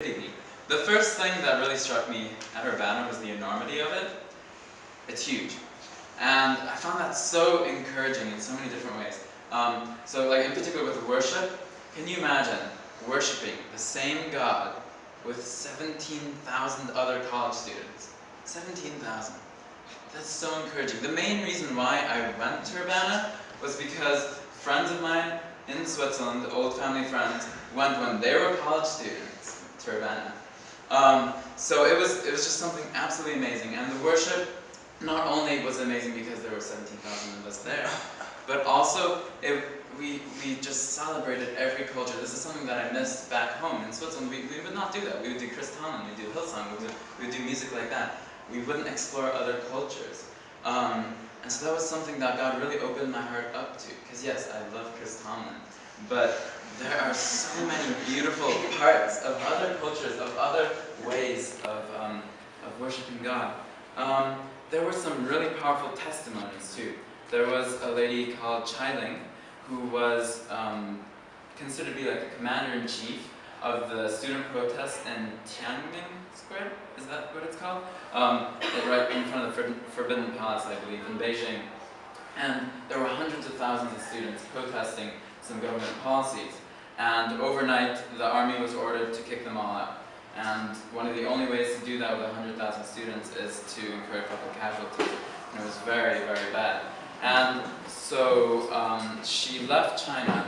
The first thing that really struck me at Urbana was the enormity of it. It's huge. And I found that so encouraging in so many different ways. So like in particular with the worship, can you imagine worshiping the same God with 17,000 other college students? 17,000. That's so encouraging. The main reason why I went to Urbana was because friends of mine in Switzerland, old family friends, went when they were college students to Urbana. So it was just something absolutely amazing, and the worship not only was amazing because there were 17,000 of us there, but also we just celebrated every culture. This is something that I missed back home in Switzerland. We would not do that. We would do Christanen, we would do Hillsong, we would do music like that. We wouldn't explore other cultures. And so that was something that God really opened my heart up to. Because yes, I love Christanen, but there are so many beautiful parts of other cultures, of other ways of worshiping God. There were some really powerful testimonies too. There was a lady called Chailing who was considered to be like the commander-in-chief of the student protest in Tiananmen Square. Is that what it's called? Right in front of the Forbidden Palace, I believe, in Beijing. And there were hundreds of thousands of students protesting some government policies. And overnight, the army was ordered to kick them all out. And one of the only ways to do that with 100,000 students is to incur public casualties. And it was very, very bad. And so she left China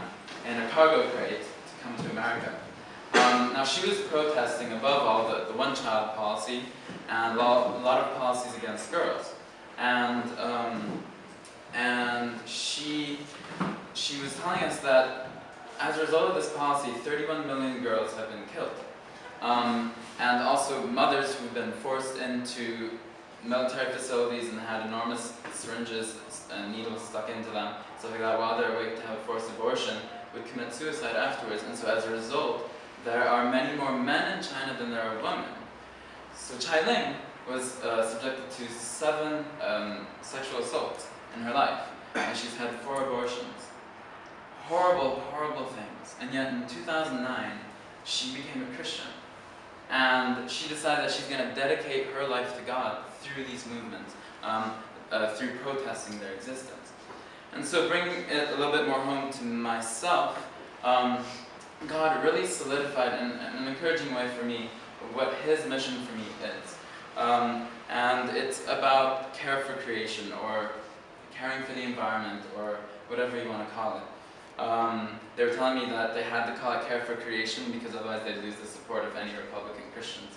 in a cargo crate to come to America. Now she was protesting above all the one-child policy and a lot of policies against girls. And she was telling us that as a result of this policy, 31 million girls have been killed. And also mothers who've been forced into military facilities and had enormous syringes and needles stuck into them, stuff like that, while they're awake to have a forced abortion, would commit suicide afterwards. And so as a result, there are many more men in China than there are women. So Chailing was subjected to 7 sexual assaults in her life, and she's had 4 abortions. Horrible, horrible things. And yet in 2009, she became a Christian. And she decided that she's going to dedicate her life to God through these movements, through protesting their existence. And so bringing it a little bit more home to myself, God really solidified in an encouraging way for me what His mission for me is. And it's about care for creation, or caring for the environment, or whatever you want to call it. They were telling me that they had to call it care for creation because otherwise they'd lose the support of any Republican Christians.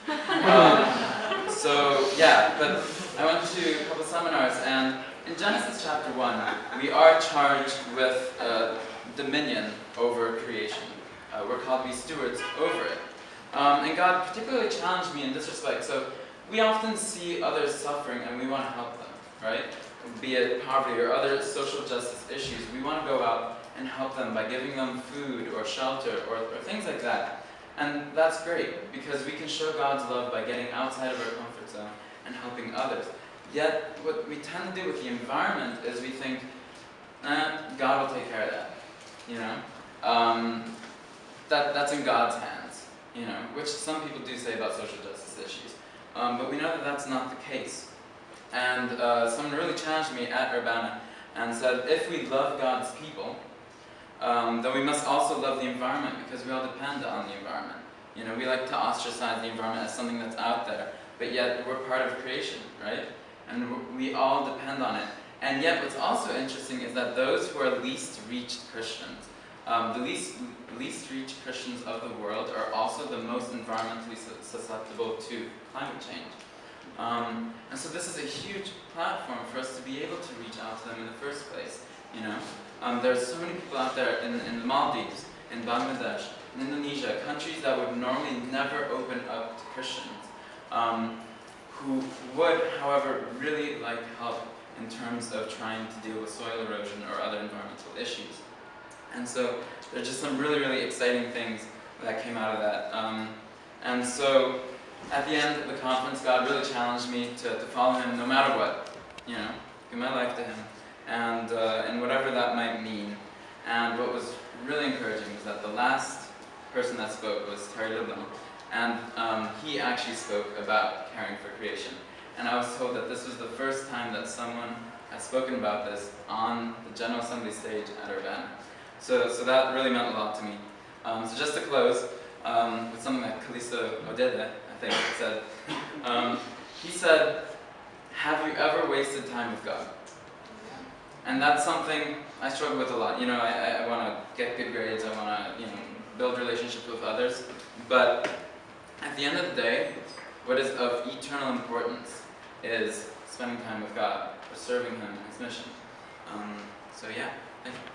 So yeah, but I went to a couple seminars, and in Genesis chapter 1, we are charged with dominion over creation. We're called to be stewards over it. And God particularly challenged me in this respect. So we often see others suffering and we want to help them, right? Be it poverty or other social justice issues, we want to go out and help them by giving them food or shelter or things like that. And that's great, because we can show God's love by getting outside of our comfort zone and helping others. Yet, what we tend to do with the environment is we think, God will take care of that, you know? That's in God's hands, you know, which some people do say about social justice issues. But we know that that's not the case. And someone really challenged me at Urbana and said, if we love God's people, then we must also love the environment, because we all depend on the environment. You know, we like to ostracize the environment as something that's out there, but yet we're part of creation, right? And we all depend on it. And yet what's also interesting is that those who are least reached Christians, the least reached Christians of the world, are also the most environmentally susceptible to climate change. And so this is a huge platform for us to be able to reach out to them in the first place, you know. There's so many people out there in the Maldives, in Bangladesh, in Indonesia, countries that would normally never open up to Christians, who would, however, really like help in terms of trying to deal with soil erosion or other environmental issues. And so there's just some really, really exciting things that came out of that. And so at the end of the conference, God really challenged me to follow Him no matter what, you know, give my life to Him, and whatever that might mean. And what was really encouraging was that the last person that spoke was Terry Leblanc, and he actually spoke about caring for creation. And I was told that this was the first time that someone had spoken about this on the General Assembly stage at Urbana. So that really meant a lot to me. So just to close, with something that Kalisto Odede, I think, said. He said, "Have you ever wasted time with God?" And that's something I struggle with a lot. You know, I want to get good grades, I want to, build relationships with others. But at the end of the day, what is of eternal importance is spending time with God, or serving Him in His mission. So yeah, thank you.